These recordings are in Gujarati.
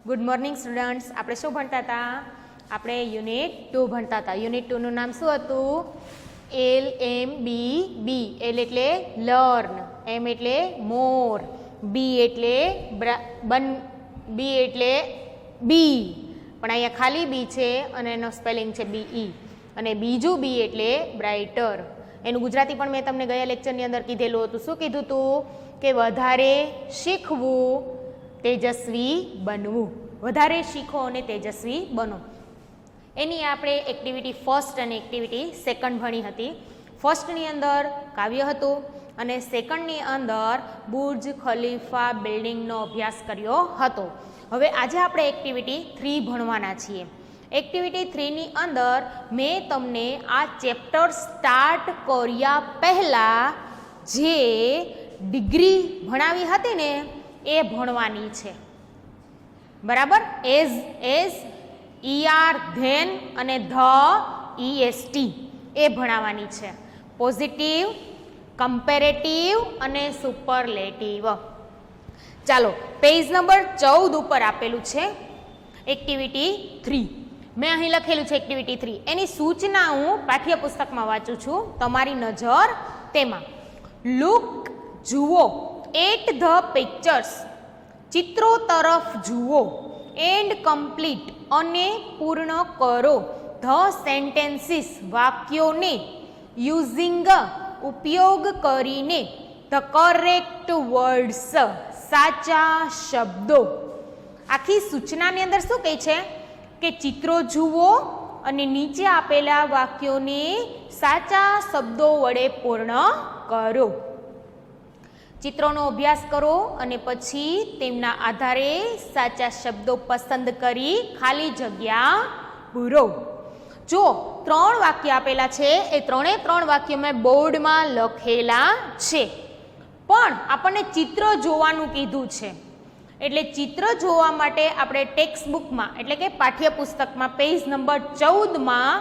Good morning students. આપણે શું ભણતા હતા? આપણે યુનિટ 2 ભણતા હતા. યુનિટ 2 નું નામ શું હતું? LMB. L એટલે લર્ન, M એટલે મોર, B એટલે બી. પણ અહીંયા ખાલી બી છે અને એનો સ્પેલિંગ છે BE. અને બીજું બી એટલે બ્રાઇટર. એનું ગુજરાતી પણ મેં તમને ગયા લેક્ચરની અંદર કીધેલું હતું. શું કીધું હતું? કે વધારે શીખવું, તેજસ્વી બનવું. વધારે શીખો અને તેજસ્વી બનો. એની આપણે એક્ટિવિટી ફર્સ્ટ અને એક્ટિવિટી સેકન્ડ ભણી હતી. ફર્સ્ટની અંદર કાવ્ય હતું અને સેકન્ડની અંદર બુર્જ ખલીફા બિલ્ડિંગનો અભ્યાસ કર્યો હતો. હવે આજે આપણે એક્ટિવિટી 3 ભણવાના છીએ. એક્ટિવિટી 3ની અંદર મેં તમને આ ચેપ્ટર સ્ટાર્ટ કર્યા પહેલાં જે ડિગ્રી ભણાવી હતી ને એ ભણવાની છે. બરાબર? એઝ, ER, ધેન અને EST એ ભણાવવાની છે. પોઝિટિવ, કમ્પેરેટિવ અને સુપરલેટિવ. ચાલો, પેજ નંબર 14 ઉપર આપેલું છે એક્ટિવિટી 3. મેં અહીં લખેલું છે એક્ટિવિટી 3. એની સૂચના હું પાઠ્યપુસ્તકમાં વાંચું છું. તમારી નજર તેમાં. લુક, જુઓ, એટ ધ પિક્ચર્સ, ચિત્રો તરફ જુઓ, એન્ડ કમ્પ્લીટ અને પૂર્ણ કરો ધ સેન્ટેન્સીસ, વાક્યોને, યુઝિંગ ઉપયોગ કરીને, ધ કરેક્ટ વર્ડ્સ, સાચા શબ્દો. આખી સૂચનાની અંદર શું કહે છે? કે ચિત્રો જુઓ અને નીચે આપેલા વાક્યોને સાચા શબ્દો વડે પૂર્ણ કરો. ચિત્રોનો અભ્યાસ કરો અને પછી તેમના આધારે સાચા શબ્દો પસંદ કરી ખાલી જગ્યા પૂરો. જો 3 વાક્ય આપેલા છે, એ 3 વાક્યો મેં બોર્ડમાં લખેલા છે, પણ આપણને ચિત્ર જોવાનું કીધું છે. એટલે ચિત્ર જોવા માટે આપણે ટેક્સ્ટ બુકમાં એટલે કે પાઠ્યપુસ્તકમાં પેજ નંબર 14માં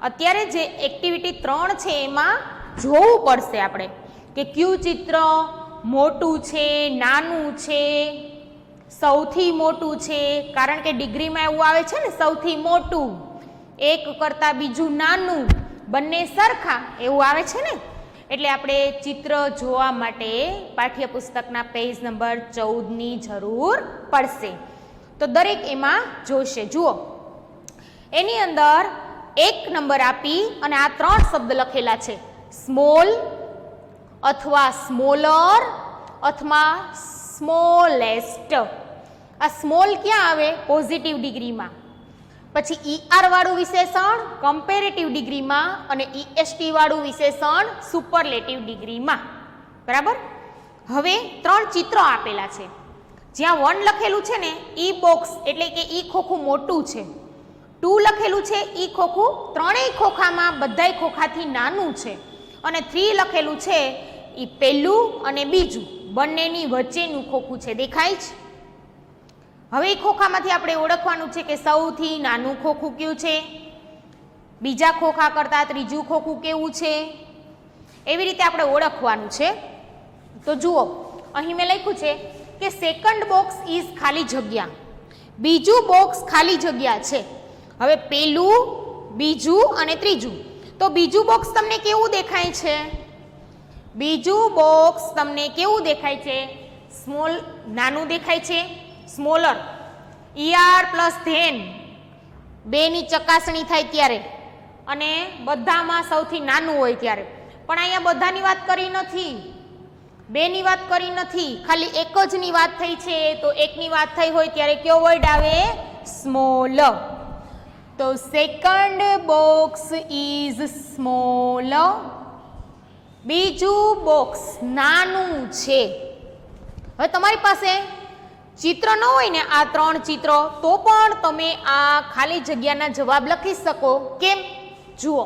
અત્યારે જે એક્ટિવિટી 3 છે એમાં જોવું પડશે આપણે કે કયું ચિત્ર મોટું છે, નાનું છે, સૌથી મોટું છે. કારણ કે ડિગ્રીમાં એવું આવે છે ને, સૌથી મોટું, એક કરતાં બીજું નાનું, બંને સરખા એવું આવે છે ને. એટલે આપણે ચિત્ર જોવા માટે પાઠ્યપુસ્તકના પેજ નંબર 14ની જરૂર પડશે. તો દરેક એમાં જોશે. જુઓ, એની અંદર 1 નંબર આપી અને આ 3 શબ્દ લખેલા છે. સ્મોલ અથવા સ્મોલર અથવા સ્મોલેસ્ટ. આ સ્મોલ ક્યાં આવે? પોઝિટિવ ડિગ્રીમાં. પછી ER વાળું વિશેષણ કમ્પેરેટિવ ડિગ્રીમાં અને EST વાળું વિશેષણ સુપરલેટિવ ડિગ્રીમાં. બરાબર? હવે 3 ચિત્રો આપેલા છે. જ્યાં 1 લખેલું છે ને ઈ બોક્સ એટલે કે ઈ ખોખું મોટું છે. 2 લખેલું છે ઈ ખોખું ત્રણેય ખોખામાં બધાય ખોખાથી નાનું છે. અને 3 લખેલું છે એ પહેલું અને બીજું બંનેની વચ્ચેનું ખોખું છે. દેખાય છે? હવે એ ખોખામાંથી આપણે ઓળખવાનું છે કે સૌથી નાનું ખોખું કયું છે, બીજા ખોખા કરતાં ત્રીજું ખોખું કેવું છે, એવી રીતે આપણે ઓળખવાનું છે. તો જુઓ, અહીં મેં લખ્યું છે કે સેકન્ડ બોક્સ ઇઝ ખાલી જગ્યા, બીજું બોક્સ ખાલી જગ્યા છે. હવે પહેલું, બીજું અને ત્રીજું. તો બીજું બોક્સ તમને કેવું દેખાય છે? બીજું બોક્સ તમને કેવું દેખાય છે? સ્મોલ, નાનું દેખાય છે. સ્મોલર, ER પ્લસ ધેન 2 ની ચકાસણી થાય ત્યારે અને બધામાં સૌથી નાનું હોય ત્યારે. પણ અહીંયા બધાની વાત કરી નથી, 2 ની વાત કરી નથી, ખાલી એક જ ની વાત થઈ છે. તો 1 ની વાત થઈ હોય ત્યારે કયો વર્ડ આવે? સ્મોલ. તો સેકન્ડ બોક્સ ઇઝ સ્મોલ. બીજું બોક્સ નાનું છે. હવે તમારી પાસે ચિત્ર ન હોય ને આ 3 ચિત્રો, તો પણ તમે આ ખાલી જગ્યાના જવાબ લખી શકો. કેમ? જુઓ,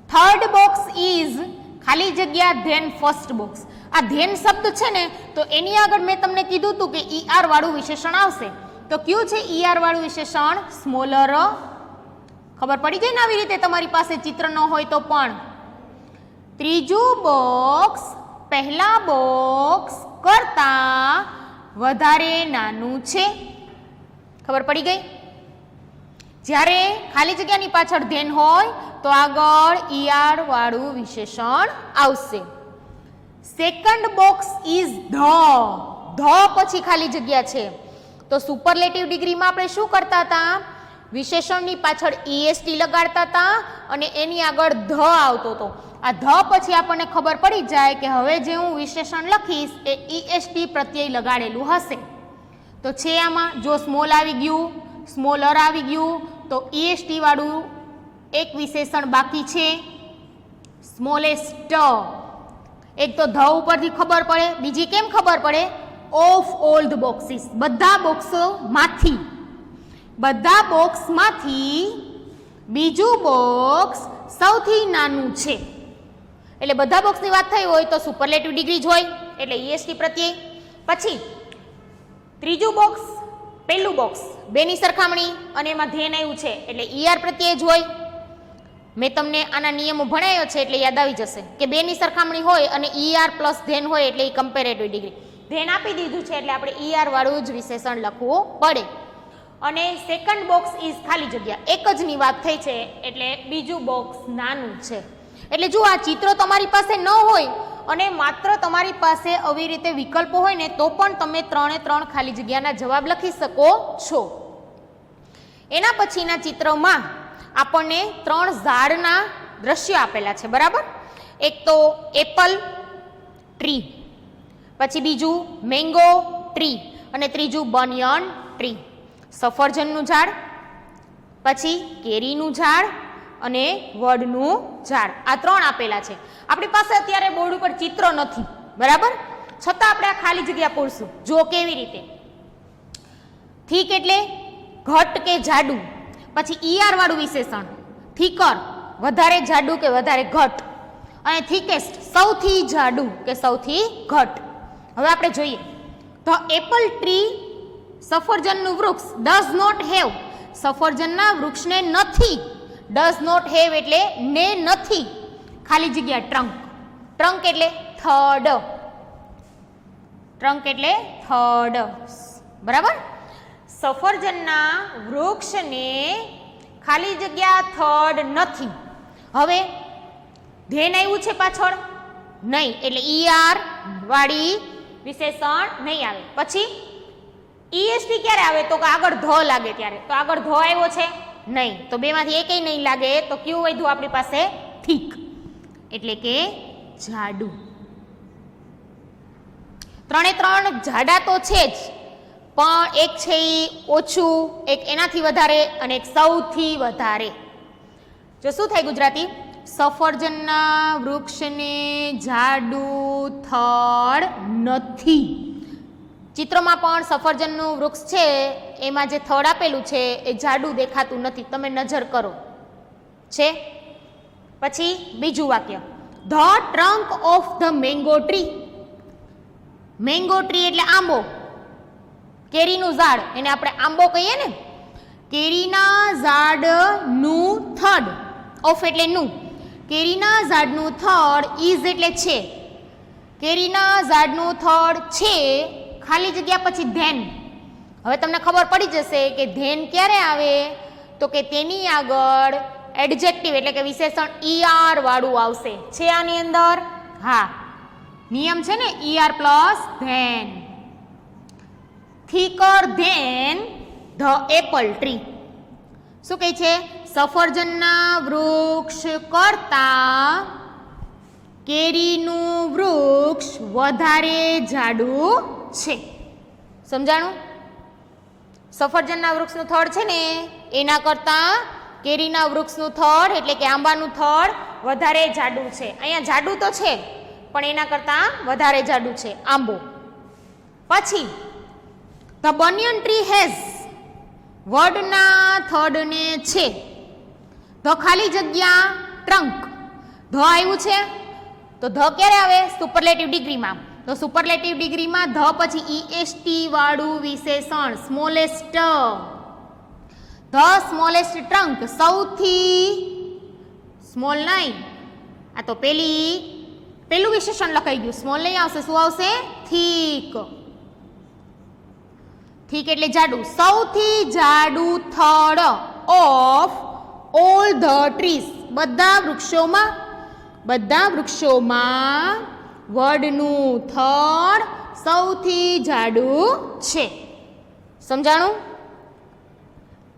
થર્ડ બોક્સ ઇઝ ખાલી જગ્યા ધેન ફર્સ્ટ બોક્સ. આ ધેન શબ્દ છે ને, તો એની આગળ મેં તમને કીધું હતું કે ER વાળું વિશેષણ આવશે. તો કયું છે ER વાળું વિશેષણ? સ્મોલર. ખબર પડી જાય ને આવી રીતે તમારી પાસે ચિત્ર ન હોય તો પણ. ત્રીજું બોક્સ પહેલા બોક્સ કરતાં વધારે નાનું છે. ખબર પડી ગઈ? જ્યારે ખાલી જગ્યાની પાછળ ધેન હોય તો આગળ ER વાળું વિશેષણ આવશે. સેકન્ડ બોક્સ ઇઝ ધ પછી ખાલી જગ્યા છે. તો સુપરલેટિવ ડિગ્રીમાં આપણે શું કરતા હતા? વિશેષણની પાછળ EST લગાડતા હતા અને એની આગળ ધ આવતો હતો. આ ધ પછી આપણને ખબર પડી જાય કે હવે જે હું વિશેષણ લખીશ એ EST પ્રત્યય લગાડેલું હશે. તો છે આમાં જો સ્મોલ આવી ગયું, સ્મોલર આવી ગયું, તો EST વાળું એક વિશેષણ બાકી છે, સ્મોલેસ્ટ. એક તો ધ ઉપરથી ખબર પડે, બીજી કેમ ખબર પડે? ઓફ ઓલ ધ બોક્સીસ, બધા બોક્સમાંથી બીજું બોક્સ સૌથી નાનું છે. એટલે બધા બોક્સની વાત થઈ હોય તો સુપરલેટિવ ડિગ્રી જ હોય એટલે EST પ્રત્યય. પછી ત્રીજું બોક્સ, પહેલું બોક્સ બેની સરખામણી અને એમાં ધેન આવ્યું છે એટલે ER પ્રત્યય જ હોય. મેં તમને આના નિયમો ભણાવ્યો છે એટલે યાદ આવી જશે કે બેની સરખામણી હોય અને ER પ્લસ ધેન હોય એટલે એ કમ્પેરેટિવ ડિગ્રી. ધેન આપી દીધું છે એટલે આપણે ER વાળું જ વિશેષણ લખવું પડે. અને સેકન્ડ બોક્સ ઇઝ ખાલી જગ્યા, એક જ ની વાત થઈ છે એટલે બીજું બોક્સ નાનું છે. એટલે જો આ ચિત્રો તમારી પાસે ન હોય અને માત્ર તમારી પાસે આવી રીતે વિકલ્પો હોય ને તો પણ તમે 3 ખાલી જગ્યાના જવાબ લખી શકો છો. એના પછીના ચિત્રમાં આપણને 3 ઝાડના દ્રશ્યો આપેલા છે, બરાબર? એક તો એપલ ટ્રી, પછી બીજું મેંગો ટ્રી અને ત્રીજું બનિયન ટ્રી. સફરજનનું ઝાડ, પછી કેરીનું ઝાડ અને વડનું ઝાડ, આ 3 આપેલા છે. આપણી પાસે અત્યારે બોર્ડ ઉપર ચિત્ર નથી, બરાબર? છતાં આપણે આ ખાલી જગ્યા પૂરશું. જો કેવી રીતે? થીક એટલે ઘટ કે જાડું, પછી ER વાળું વિશેષણ, થીકર વધારે જાડું કે વધારે ઘટ, અને થીકેસ્ટ સૌથી જાડું કે સૌથી ઘટ. હવે આપણે જોઈએ તો એપલ ટ્રી, સફરજનનું વૃક્ષ, ડઝ નોટ હેવ, સફરજનના વૃક્ષને નથી. ડઝ નોટ હેવ એટલે ને નથી, ખાલી જગ્યા ટ્રંક. ટ્રંક એટલે થડ, ટ્રંક એટલે થડ, બરાબર? સફરજનના વૃક્ષને ખાલી જગ્યા થડ નથી. હવે ધેન આવ્યું છે પાછળ? નહીં, એટલે ER વાળી વિશેષણ નહીં આવે. પછી EST ક્યારે આવે? તો કે આગળ ધ લાગે ત્યારે. તો આગળ ધ આવ્યો છે? નહીં. તો બેમાંથી એકેય નહીં લાગે તો કયું વધ્યું આપણી પાસે? થીક, એટલે કે જાડું. 3 જાડા તો છે જ, પણ એક છે એ ઓછું, એક એનાથી વધારે અને એક સૌથી વધારે. જો શું થાય ગુજરાતી? સફરજનના વૃક્ષને જાડું થડ નથી. ચિત્રમાં પણ સફરજનનું વૃક્ષ છે એમાં જે થડ આપેલું છે એ જાડું દેખાતું નથી, તમે નજર કરો છે. પછી બીજું વાક્ય, the trunk of the mango tree. Mango tree એટલે આંબો, કેરીનું ઝાડ, એને આપણે આંબો કહીએ ને. કેરીના ઝાડનું થડ, ઓફ એટલે નું, કેરીના ઝાડનું થડ, ઇઝ એટલે છે, કેરીના ઝાડનું થડ છે, ખાલી જગ્યા પછી ધેન. હવે તમને ખબર પડી જશે કે ધેન ક્યારે આવે? તો કે તેની આગળ એડજેક્ટિવ એટલે કે વિશેષણ ER વાળું આવશે. છે આની અંદર? હા, નિયમ છે ને ER plus than. Thicker than the apple tree. શું કહે છે? સફરજનના વૃક્ષ કરતા કેરીનું વૃક્ષ વધારે જાડું છે. સમજાણું? સફરજનના વૃક્ષનું થડ છે ને એના કરતા કેરીના વૃક્ષનું થડ એટલે કે આંબાનું થડ વધારે જાડું છે. અહીંયા જાડું તો છે પણ એના કરતા વધારે જાડું છે આંબો. પછી ધ બનિયન ટ્રી હેઝ, વડના થડને છે, ધ ખાલી જગ્યા ટ્રંક, ધ આવ્યું છે તો ધ ક્યારે આવે? સુપરલેટિવ ડિગ્રીમાં. તો સુપરલેટિવ ડિગ્રીમાં ધ પછી EST વાળું વિશેષણ સ્મોલેસ્ટ. ધ સ્મોલેસ્ટ ટ્રંક, સૌથી સ્મોલ નહીં, આ તો પેલું વિશેષણ લખાઈ ગયું, સ્મોલ નહીં આવશે, શું આવશે? થીક. થીક એટલે જાડું, સૌથી જાડું થડ ઓફ ઓલ ધ ટ્રીઝ, બધા વૃક્ષોમાં વડનું થડ સૌથી જાડું છે. સમજાણું?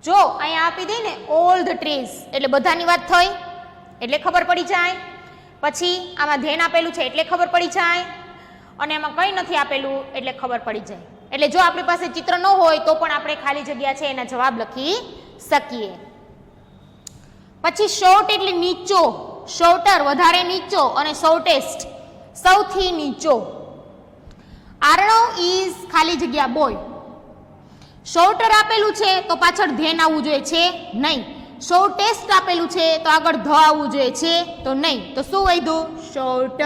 જો અહીંયા આપી દે ને ઓલ ધ ટ્રીઝ એટલે બધાની વાત થઈ એટલે ખબર પડી જાય. પછી આમાં ધેન આપેલું છે એટલે ખબર પડી જાય, અને એમાં કંઈ નથી આપેલું એટલે ખબર પડી જાય. એટલે જો આપણી પાસે ચિત્ર ન હોય તો પણ આપણે ખાલી જગ્યા છે એના જવાબ લખી શકીએ. પછી શોર્ટ એટલે નીચો, શોર્ટર વધારે નીચો, અને શોર્ટેસ્ટ સૌથી નીચો. આર્ણવ ઇઝ ખાલી જગ્યા બોય. શોર્ટર આપેલું છે તો પાછળ ધેન આવવું જોઈએ છે નહીં. શોર્ટેસ્ટ આપેલું છે તો આગળ ધ આવવું જોઈએ છે તો નહીં. તો શું વધ્યું? શોર્ટ.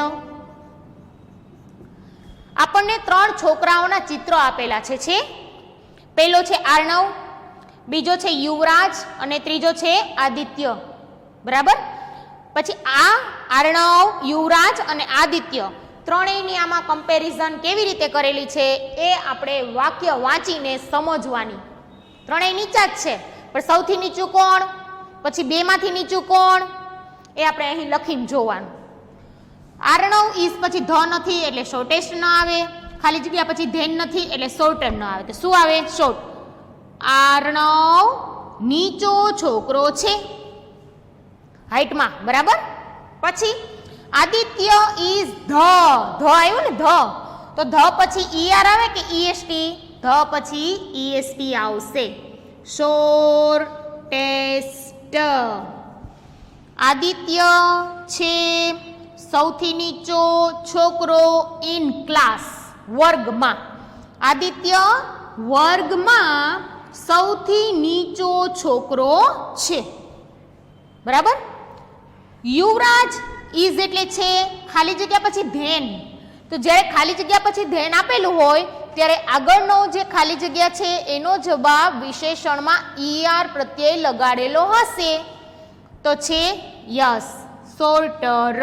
આપણને 3 છોકરાઓના ચિત્રો આપેલા છે. પહેલો છે આર્ણવ, બીજો છે યુવરાજ અને ત્રીજો છે આદિત્ય. બરાબર? પછી આ આર્ણવ, યુવરાજ અને આદિત્ય ત્રણેયની આમાં કમ્પેરિઝન કેવી રીતે કરેલી છે એ આપણે વાક્ય વાંચીને સમજવાની. ત્રણેય નીચા જ છે પણ સૌથી નીચું કોણ, પછી બેમાંથી નીચું કોણ એ આપણે અહીં લખીને જોવાનું. આર્ણવ ઇઝ પછી ધ નથી એટલે શોર્ટેસ્ટ ન આવે, ખાલી જગ્યા પછી ધેન નથી એટલે શોર્ટર ન આવે. તો શું આવે? શોર્ટ. આર્ણવ નીચો છોકરો છે હાઈટમાં. બરાબર? પછી આદિત્ય ઇઝ ધ આવ્યું ને ધ, તો ધ પછી ઈઆર આવે કે ઈએસટી? ધ પછી ઈએસટી આવશે. શોર્ટેસ્ટ. આદિત્ય છે સૌથી નીચો છોકરો ઇન ક્લાસ, વર્ગમાં. આદિત્ય વર્ગમાં સૌથી નીચો છોકરો છે. બરાબર? યુવરાજ ઇઝ એટલે છે ખાલી જગ્યા પછી ધેન. તો જ્યારે ખાલી જગ્યા પછી ધેન આપેલું હોય ત્યારે આગળનો જે ખાલી જગ્યા છે એનો જવાબ વિશેષણમાં ઈઆર પ્રત્યય લગાડેલો હશે તો છે યસ, શોર્ટર.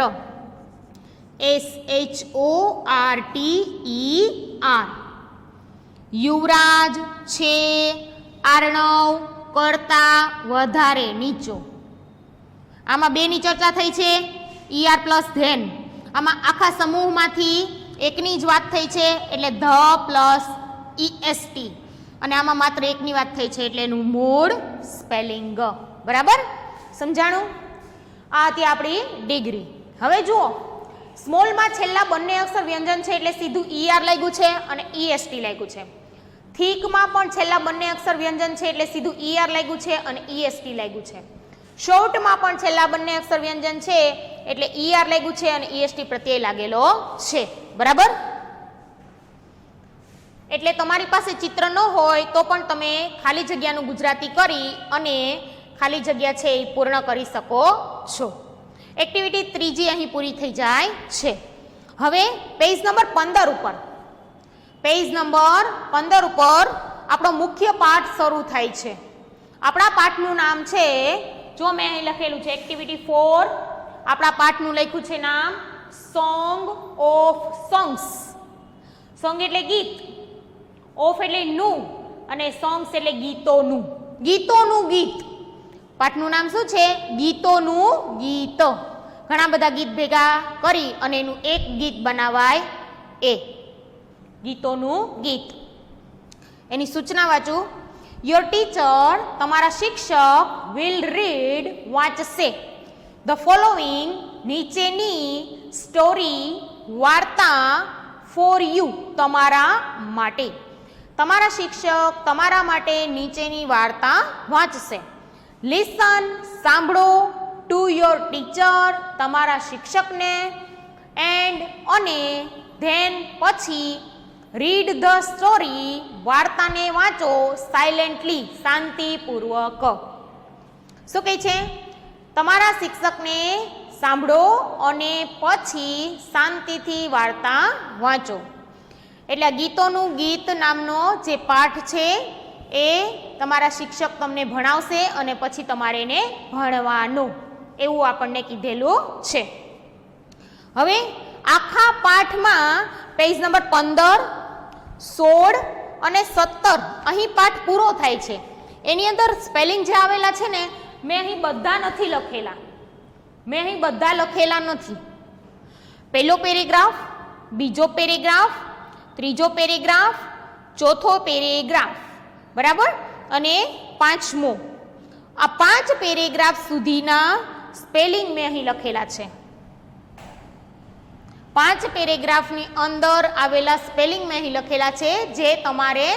SHORTER. યુવરાજ છે આર્ણવ કરતા વધારે નીચો. આમાં બેની ચર્ચા થઈ છે, ઈઆર પ્લસ ધેન. આમાં આખા સમૂહમાંથી એકની જ વાત થઈ છે એટલે ધ પ્લસ ઈએસટી, અને આમાં માત્ર એકની વાત થઈ છે એટલે એનું મૂળ સ્પેલિંગ. બરાબર? સમજાણું? આ હતી આપણી ડિગ્રી. હવે જુઓ, સ્મોલમાં છેલ્લા બંને અક્ષર વ્યંજન છે એટલે સીધું ઈઆર લાગ્યું છે અને ઈએસટી લાગ્યું છે. થીકમાં પણ છેલ્લા બંને અક્ષર વ્યંજન છે એટલે સીધું ઈઆર લાગ્યું છે અને ઈએસટી લાગ્યું છે. શોર્ટમાં પણ છેલ્લા બંને અક્ષર વ્યંજન છે એટલે ઈઆર લાગ્યું છે અને ઈએસટી પ્રત્યય લાગેલો છે. બરાબર? એટલે તમારી પાસે ચિત્ર ન હોય તો પણ તમે ખાલી જગ્યાનું ગુજરાતી કરી અને ખાલી જગ્યા છે એ પૂર્ણ કરી શકો છો. એક્ટિવિટી 3 અહીં પૂરી થઈ જાય છે. હવે પેજ નંબર 15 ઉપર, પેજ નંબર 15 ઉપર આપણો મુખ્ય પાઠ શરૂ થાય છે. આપણા પાઠનું નામ છે, જો મેં અહીં લખેલું છે એક્ટિવિટી 4. આપણા પાઠનું લખ્યું છે નામ સોંગ ઓફ સોંગ્સ. સોંગ એટલે ગીત, ઓફ એટલે નું, અને સોંગ્સ એટલે ગીતોનું. ગીતોનું ગીત. પાઠનું નામ શું છે? ગીતોનું ગીત. ઘણા બધા ગીત ભેગા કરી અને એનું એક ગીત બનાવાય એ ગીતોનું ગીત. એની સૂચના વાંચું. યોર ટીચર, તમારા શિક્ષક, વિલ રીડ, વાંચશે ધ ફોલોઈંગ, નીચેની સ્ટોરી, વાર્તા, ફોર યુ, તમારા માટે. તમારા શિક્ષક તમારા માટે નીચેની વાર્તા વાંચશે. લિસન, સાંભળો, ટુ યોર ટીચર, તમારા શિક્ષકને, એન્ડ અને ધેન પછી રીડ ધ સ્ટોરી, વાર્તાને વાંચો, સાયલેન્ટલી, શાંતિપૂર્વક. શું કહે છે? તમારા શિક્ષકને સાંભળો અને પછી શાંતિથી વાર્તા વાંચો. એટલે ગીતોનું ગીત નામનો જે પાઠ છે એ તમારા શિક્ષક તમને ભણાવશે અને પછી તમારે એને ભણવાનું, એવું આપણને કીધેલું છે. હવે આખા પાઠમાં પેજ નંબર 15, 16 અને 17 અહીં પાઠ પૂરો થાય છે. એની અંદર સ્પેલિંગ જે આવેલા છે ને મેં અહીં બધા નથી લખેલા નથી. પહેલો પેરેગ્રાફ, બીજો પેરેગ્રાફ, ત્રીજો પેરેગ્રાફ, ચોથો પેરેગ્રાફ, બરાબર, અને પાંચમો. આ 5 પેરેગ્રાફ સુધીના સ્પેલિંગ મેં અહીં લખેલા છે. 5 પેરેગ્રાફની અંદર આવેલા સ્પેલિંગ મેં અહીં લખેલા છે, જે તમારે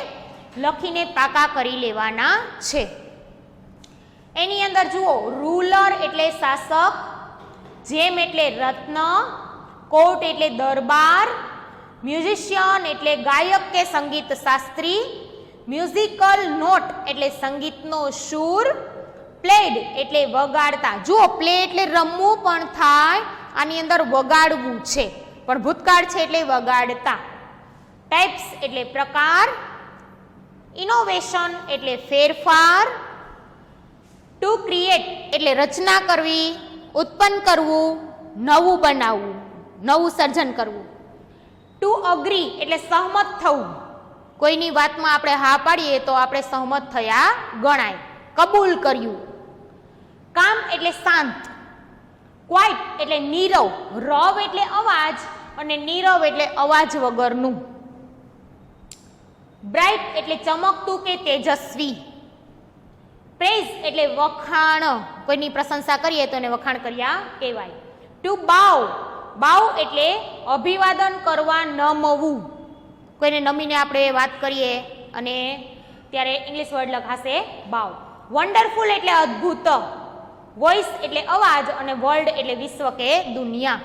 લખીને પાકા કરી લેવાના છે. એની અંદર જુઓ, રૂલર એટલે શાસક, જેમ એટલે રત્ન, કોર્ટ એટલે દરબાર, મ્યુઝિશિયન એટલે ગાયક કે સંગીત શાસ્ત્રી, મ્યુઝિકલ નોટ એટલે સંગીતનો સૂર, પ્લેડ એટલે વગાડતા. જુઓ, પ્લે એટલે રમવું પણ થાય, આની અંદર વગાડવું છે પણ ભૂતકાળ છે એટલે વગાડતા. ટાઇપ્સ એટલે પ્રકાર, ઇનોવેશન એટલે ફેરફાર, ટુ ક્રિએટ એટલે રચના કરવી, ઉત્પન્ન કરવું, નવું બનાવવું, નવું સર્જન કરવું. ટુ અગ્રી એટલે સહમત થવું, કોઈની વાતમાં આપણે હા પાડીએ તો આપણે સહમત થયા ગણાય, કબૂલ કર્યું. કામ એટલે શાંત, ક્વાઇટ એટલે નીરવ, રવ એટલે અવાજ અને નીરવ એટલે અવાજ વગરનું. બ્રાઇટ એટલે ચમકતું કે તેજસ્વી. પ્રેઝ એટલે વખાણ, કોઈની પ્રશંસા કરીએ તો એને વખાણ કર્યા કહેવાય. ટુ બાવ, બાવ એટલે અભિવાદન કરવા, નમવું, કોઈને નમીને આપણે વાત કરીએ અને ત્યારે ઇંગ્લિશ વર્ડ લખાશે બાવ. વન્ડરફુલ એટલે અદ્ભુત, વોઇસ એટલે અવાજ અને વર્લ્ડ એટલે વિશ્વ કે દુનિયા.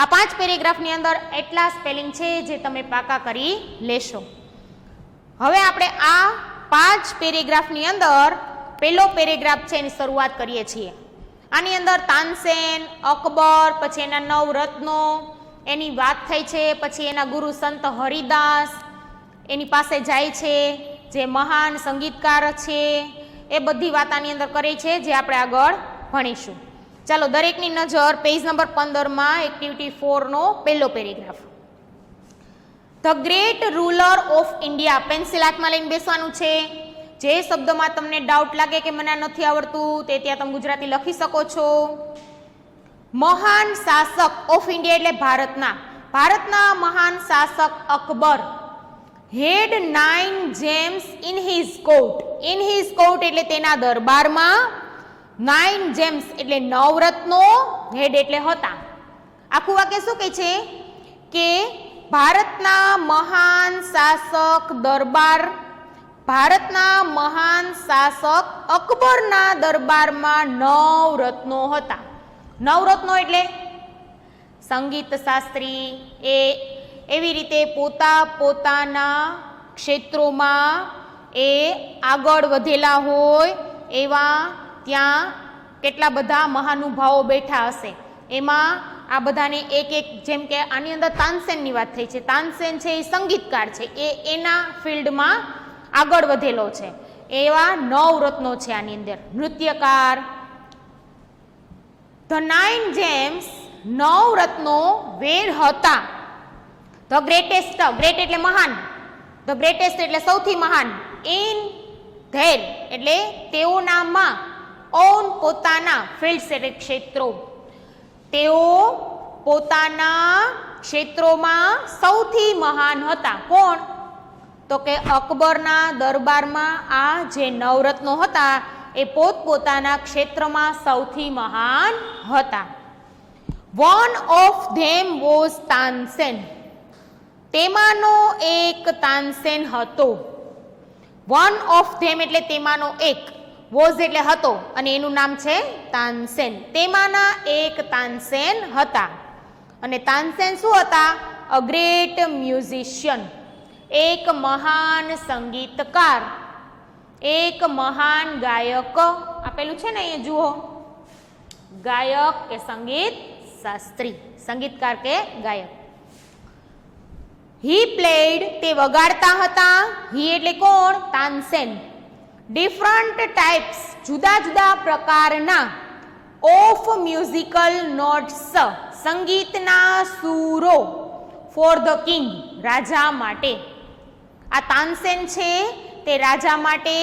આ 5 પેરેગ્રાફની અંદર એટલા સ્પેલિંગ છે જે તમે પાકા કરી લેશો. હવે આપણે આ 5 પેરેગ્રાફની અંદર પહેલો પેરેગ્રાફ છે એની શરૂઆત કરીએ છીએ. આની અંદર તાનસેન, અકબર, પછી એના 9 રત્નો એની વાત થઈ છે. પછી એના ગુરુ સંત હરિદાસ એની પાસે જાય છે, જે મહાન સંગીતકાર છે, એ બધી વાત આની અંદર કરી છે, જે આપણે આગળ ભણીશું. ચાલો, દરેકની નજર પેજ નંબર 15માં એક્ટિવિટી 4નો પહેલો paragraph. The great ruler of India. Pencil હાથમાં લઈને બેસવાનું છે. જે શબ્દમાં તમને ડાઉટ લાગે કે મને નથી આવડતું તે ત્યાં તમે ગુજરાતી લખી શકો છો. મહાન શાસક ઓફ ઇન્ડિયા એટલે ભારતના મહાન શાસક Akbar. Had 9 James in his court. In his court એટલે તેના દરબારમાં. 9 જેમ્સ એટલે 9 રત્નો, હેડ એટલે હતા. આખું વાક્ય શું કહે છે કે ભારતના મહાન શાસક અકબરના દરબારમાં 9 રત્નો હતા. 9 રત્નો એટલે સંગીત શાસ્ત્રી, એ એવી રીતે પોતાના ક્ષેત્રોમાં એ આગળ વધેલા હોય એવા ત્યાં કેટલા બધા મહાનુભાવો બેઠા હશે. એમાં આ બધાને એક એક, જેમ કે આની અંદર તાનસેનની વાત થઈ છે. તાનસેન છે એ સંગીતકાર છે, એ એના ફિલ્ડમાં આગળ વધેલો છે. એવા 9 રત્નો છે આની અંદર. નૃત્યકાર. ધ 9 જેમ્સ, 9 રત્નો વેર હતા. ધ ગ્રેટેસ્ટ, ગ્રેટ એટલે મહાન, ધ ગ્રેટેસ્ટ એટલે સૌથી મહાન. ઇન ધેર એટલે તેઓનામાં, ઓન પોતાના, ફિલ્ડ્સ એટલે ક્ષેત્રો, તેઓ પોતાના ક્ષેત્રોમાં સૌથી મહાન હતા. કોણ? તો કે અકબરના દરબારમાં આ જે 9 રત્નો હતા એ પોતપોતાના ક્ષેત્રમાં સૌથી મહાન હતા. One of them was Tansen. તેમાંનો એક તાનસેન હતો. વન ઓફ ધેમ એટલે તેમાંનો એક, વોઝ એટલે હતો અને એનું નામ છે તાનસેન. તેમાંના એક તાનસેન હતા. અને તાનસેન શું હતા? અ ગ્રેટ મ્યુઝિશિયન, એક મહાન સંગીતકાર, એક મહાન ગાયક. આપેલું છે ને અહીંયા જુઓ, ગાયક કે સંગીત શાસ્ત્રી, સંગીતકાર કે ગાયક. હી પ્લેડ, તે વગાડતા હતા. હી એટલે કોણ? તાનસેન. ડિફરન્ટ ટાઈપ્સ, જુદા જુદા પ્રકારના, ઓફ મ્યુઝિકલ નોટ્સ, સંગીતના સૂરો, ફોર ધ કિંગ, રાજા માટે. આ તાનસેન છે તે રાજા માટે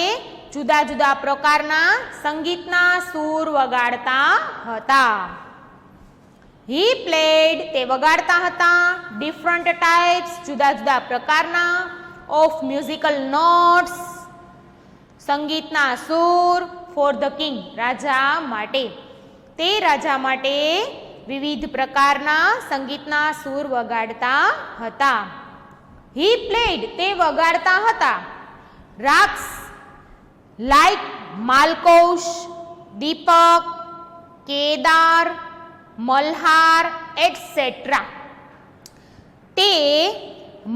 જુદા જુદા પ્રકારના સંગીતના સૂર વગાડતા હતા. હી પ્લેડ તે વગાડતા હતા ડિફરન્ટ ટાઈપ્સ જુદા જુદા પ્રકારના ઓફ મ્યુઝિકલ નોટ્સ સંગીતના સૂર ફોર ધ કિંગ રાજા માટે. તે રાજા માટે વિવિધ પ્રકારના સંગીતના સૂર વગાડતા હતા. હી પ્લેડ તે વગાડતા હતા રાગ્સ લાઈક માલકોશ, દીપક, કેદાર, મલ્હાર એટસેટ્રા. તે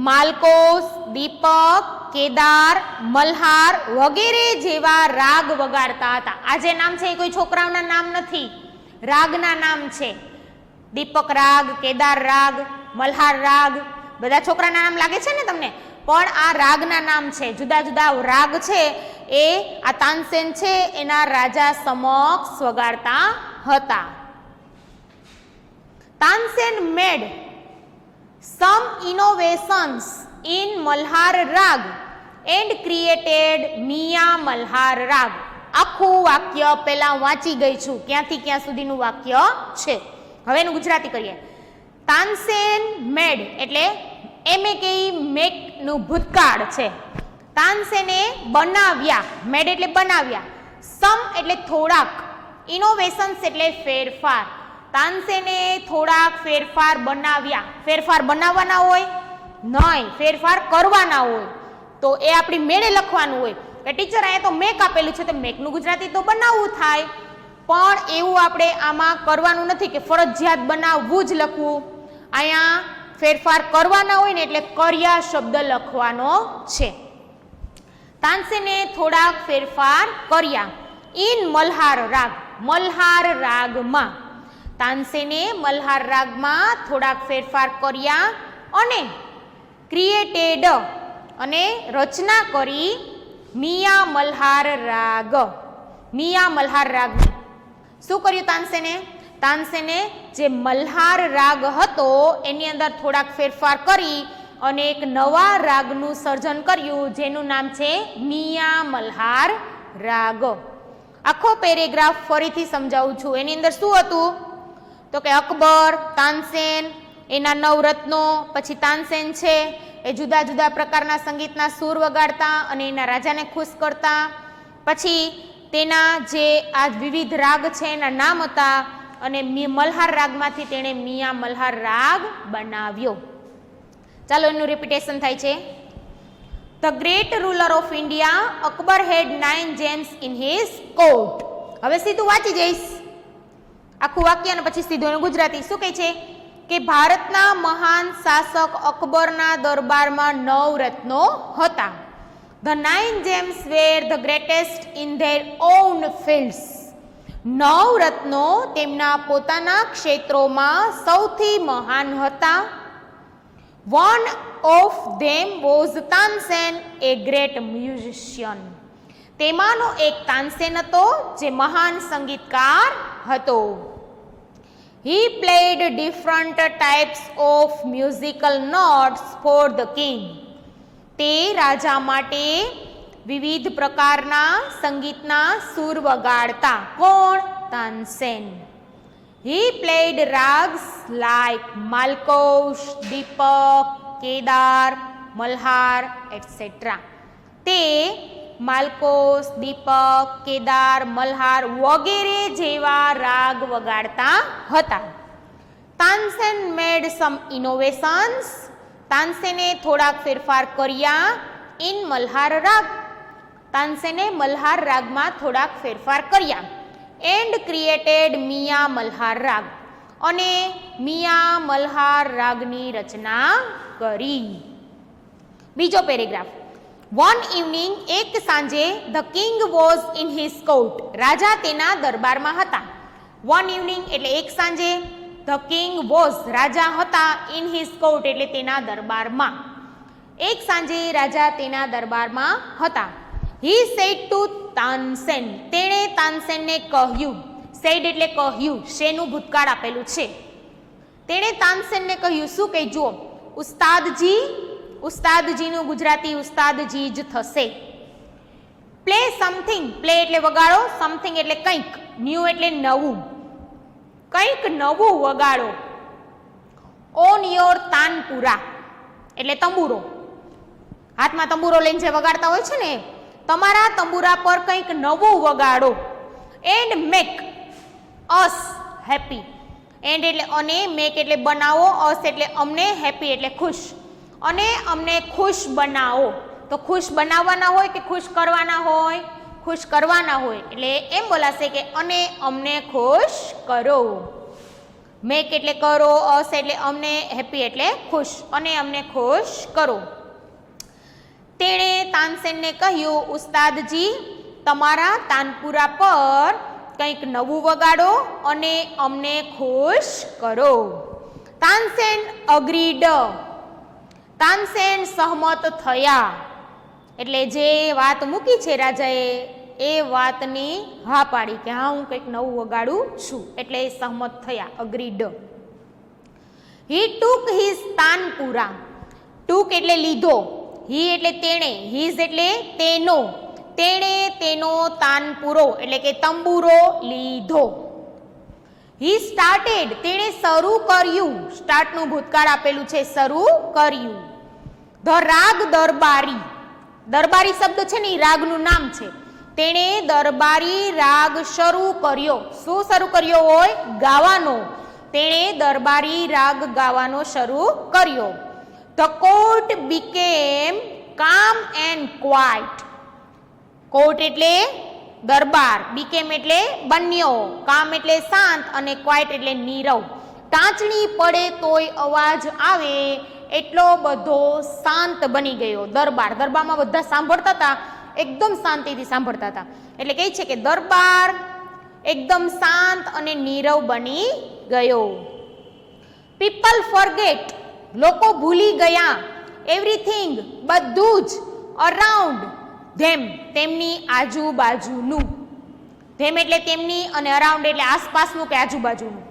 માલકોસ, દીપક, કેદાર, મલ્હાર વગેરે જેવા રાગ વગાડતા હતા. આ જે નામ છે એ કોઈ છોકરાઓના નામ નથી, રાગના નામ છે. દીપક રાગ, કેદાર રાગ, મલ્હાર રાગ બધા છોકરાના નામ લાગે છે ને તમને, પણ આ રાગના નામ છે. જુદા જુદા રાગ છે એ આ તાનસેન છે એના રાજા સમક્ષ વગાડતા હતા. તાનસેન મેડ some innovations in Malhar Rag and created Miya Malhar Rag. આખું વાક્ય પહેલા વાંચી ગઈ છું, ક્યાંથી ક્યાં સુધીનું વાક્ય છે. હવે એનું ગુજરાતી કરીએ. તાનસેન મેડ એટલે મેક નું ભૂતકાળ છે. તાનસેને બનાવ્યા, મેડ એટલે બનાવ્યા, સમ એટલે થોડાક, ઇનોવેશન્સ એટલે ફેરફાર. તાનસેને થોડાક ફેરફાર બનાવ્યા. ફેરફાર બનાવવાના હોય નહીં, ફેરફાર કરવાના હોય. તો એ આપણી મેળે લખવાનું હોય કે ટીચર અહીંયા તો મેક આપેલું છે તો મેકનું ગુજરાતી તો બનાવવું થાય, પણ એવું આપણે આમાં કરવાનું નથી કે ફરજિયાત બનાવવું જ લખવું. અહીંયા ફેરફાર કરવાના હોય ને એટલે કર્યા શબ્દ લખવાનો છે. તાનસેને થોડાક ફેરફાર કર્યા ઇન મલ્હાર રાગ, મલ્હાર રાગમાં. તાનસેને મલ્હાર રાગમાં થોડાક ફેરફાર કર્યા અને ક્રિએટેડ અને રચના કરી મિયા મલ્હાર રાગ. મિયા મલ્હાર રાગ શું કર્યું તાનસેને? તાનસેને જે મલ્હાર રાગ હતો એની અંદર થોડાક ફેરફાર કરી અને એક નવા રાગનું સર્જન કર્યું જેનું નામ છે મિયા મલ્હાર રાગ. આખો પેરેગ્રાફ ફરીથી સમજાવું છું. એની અંદર શું હતું તો કે અકબર, તાનસેન, એના નવરત્નો, પછી તાનસેન છે એ જુદા જુદા પ્રકારના સંગીતના સૂર વગાડતા અને એના રાજાને ખુશ કરતા. પછી તેના જે આ વિવિધ રાગ છે એના નામ હતા અને મલ્હાર રાગમાંથી તેણે મિયા મલ્હાર રાગ બનાવ્યો. ચાલો એનું રિપીટેશન થાય છે. The great ruler of India Akbar had 9 gems in his court. હવે સીધું વાંચી જઈશ આખું વાક્ય અને પછી સીધું એનું ગુજરાતી. શું કહે છે કે ભારતના મહાન શાસક અકબરના દરબારમાં 9 રત્નો હતા. The 9 gems were the greatest in their own fields. 9 રત્નો તેમના પોતાના ક્ષેત્રોમાં સૌથી મહાન હતા. One of them was Tansen, a great musician. તેમાંનો એક તાનસેન હતો જે મહાન સંગીતકાર હતો. He played different types of musical notes for the king. તે રાજા માટે વિવિધ પ્રકારના સંગીતના સૂર વગાડતા. કોણ? Tansen. He played rags like Malkosh, Deepak, Kedar, Malhar, etc. તે માલકોસ, દીપક, કેદાર, મલ્હાર વગેરે જેવા રાગ વગાડતા હતા. તાનસેન મેડ સમ ઇનોવેશન્સ. તાનસેને થોડાક ફેરફાર કર્યા ઇન મલ્હાર રાગ. તાનસેને મલ્હાર રાગમાં થોડાક ફેરફાર કર્યા. એન્ડ ક્રિએટેડ મિયા મલ્હાર રાગ. અને મિયા મલ્હાર રાગની રચના કરી. બીજો પેરેગ્રાફ. વન ઇવનિંગ એક સાંજે the king was in his court. રાજા તેના દરબારમાં હતા. વન ઇવનિંગ એટલે એક સાંજે, ધ કિંગ વોઝ રાજા હતા, ઇન હિઝ કોર્ટ એટલે તેના દરબારમાં. એક સાંજે રાજા તેના દરબારમાં હતા. He said to Tansen. તેણે તાનસેનને કહ્યું. સેડ એટલે કહ્યું, શેનું ભૂતકાળ આપેલું છે. તેણે તાનસેનને કહ્યું. શું કહે જુઓ. ઉસ્તાદજી, ઉસ્તાદજીનું ગુજરાતી ઉસ્તાદજી જ થશે. પ્લે સમથિંગ, પ્લે એટલે વગાડો, સમથિંગ એટલે કંઈક, ન્યૂ એટલે નવું, કંઈક નવું વગાડો. ઓન યોર તાનપુરા એટલે તંબુરો, હાથમાં તંબુરો લઈને જે વગાડતા હોય છે ને, તમારા તંબુરા પર કંઈક નવું વગાડો. And make us happy, and એટલે અને, મેક એટલે બનાવો, અસ એટલે અમને, હેપી એટલે ખુશ, અને અમને ખુશ બનાવો. તો ખુશ બનાવવાના હોય કે ખુશ કરવાના હોય? ખુશ કરવાના હોય, એટલે એમ બોલાશે કે અને અમને ખુશ કરો. મેક એટલે કરો, અસ એટલે અમને, હેપી એટલે ખુશ, અને અમને ખુશ કરો. તેણે તાનસેનને કહ્યું, ઉસ્તાદજી તમારા તાનપુરા પર કંઈક નવું વગાડો અને અમને ખુશ કરો. તાનસેન અગ્રીડ, તાનસેન સહમત થયા, એટલે જે વાત મૂકી છે રાજાએ એ વાતની હા પાડી કે હા હું કંઈક નવું વગાડું છું, એટલે એ સહમત થયા, અગ્રીડ. હી ટુક હિઝ તાનપુરા, ટુક એટલે લીધો, હી એટલે તેણે, હિઝ એટલે તેનો, તેણે તેનો તાનપુરો એટલે કે તંબુરો લીધો. હી સ્ટાર્ટેડ, તેણે શરૂ કર્યું, સ્ટાર્ટનું ભૂતકાળ આપેલું છે, શરૂ કર્યું. ધ રાગ દરબારી, દરબારી શબ્દ છે ને એ રાગનું નામ છે. તેણે દરબારી રાગ શરૂ કર્યો. શું શરૂ કર્યો હોય? ગાવાનો. તેણે દરબારી રાગ ગાવાનો શરૂ કર્યો. ધ કોર્ટ બીકેમ કામ એન્ડ ક્વાઇટ, કોર્ટ એટલે દરબાર, બીકેમ એટલે બન્યો, કામ એટલે શાંત, અને ક્વાઇટ એટલે નીરવ. ટાંચણી પડે તોય અવાજ આવે એટલો બધો શાંત બની ગયો દરબાર. દરબારમાં બધા સાંભળતા હતા, એકદમ શાંતિથી સાંભળતા હતા, એટલે કહે છે કે દરબાર એકદમ શાંત અને નીરવ બની ગયો. પીપલ ફોરગેટ, લોકો ભૂલી ગયા, એવરીથિંગ બધું જ, અરાઉન્ડ ધેમ તેમની આજુબાજુનું, ધેમ એટલે તેમની, અને અરાઉન્ડ એટલે આસપાસનું કે આજુબાજુનું.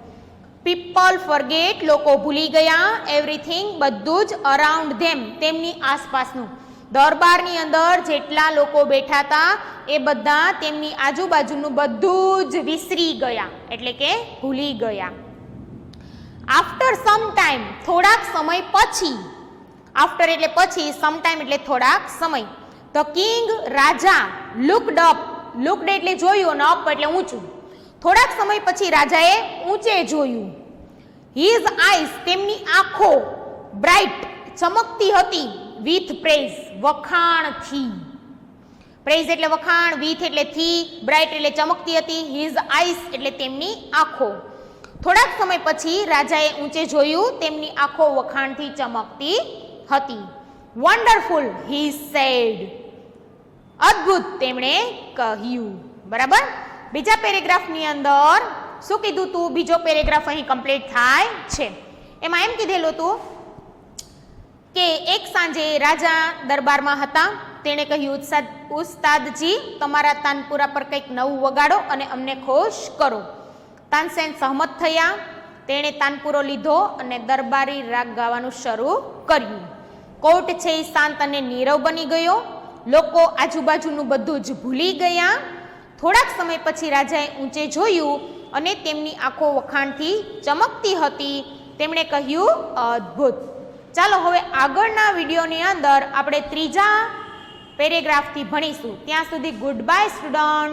પીપલ ફોરગેટ લોકો ભૂલી ગયા, એવરીથિંગ બધું જ, અરાઉન્ડ ધેમ તેમની આસપાસનું. દરબારની અંદર જેટલા લોકો બેઠા હતા એ બધા તેમની આજુબાજુનું બધું જ વિસરી ગયા, એટલે કે ભૂલી ગયા. આફ્ટર સમ ટાઈમ, થોડાક સમય પછી, આફ્ટર એટલે પછી, સમ ટાઈમ એટલે થોડાક સમય. The king Raja looked up, looked એટલે જોયું, અને અપ એટલે ઊંચું. થોડાક સમય પછી રાજાએ ઊંચે જોયું. હિઝ આઈસ તેમની આંખો, બ્રાઇટ ચમકતી હતી, વિથ પ્રેઝ વખાણથી. પ્રેઝ એટલે વખાણ, વિથ એટલે થી, બ્રાઇટ એટલે ચમકતી હતી, હિઝ આઈસ એટલે તેમની આંખો. થોડાક સમય પછી રાજાએ ઊંચે જોયું, તેમની આંખો વખાણથી ચમકતી હતી. વન્ડરફુલ હી સેડ, અદ્ભુત તેમણે કહ્યું. બરાબર. બીજા પેરેગ્રાફની અંદર શું કીધું તું? બીજો પેરેગ્રાફ અહીં કમ્પ્લીટ થાય છે. એમાં એમ કીધેલું હતું કે એક સાંજે રાજા દરબારમાં હતા, તેણે કહ્યું, ઉસ્તાદજી તમારા તાનપુરા પર કંઈક નવું વગાડો અને અમને ખુશ કરો. તાનસેન સહમત થયા, તેણે તાનપુરો લીધો અને દરબારી રાગ ગાવાનું શરૂ કર્યું. કોર્ટ છે એ શાંત અને નીરવ બની ગયો, લોકો આજુબાજુનું બધું જ ભૂલી ગયા. થોડાક સમય પછી રાજાએ ઊંચે જોયું અને તેમની આંખો વખાણથી ચમકતી હતી. તેમણે કહ્યું, અદ્ભુત. ચાલો હવે આગળના વિડીયોની અંદર આપણે ત્રીજા પેરેગ્રાફથી ભણીશું. ત્યાં સુધી ગુડ બાય સ્ટુડન્ટ.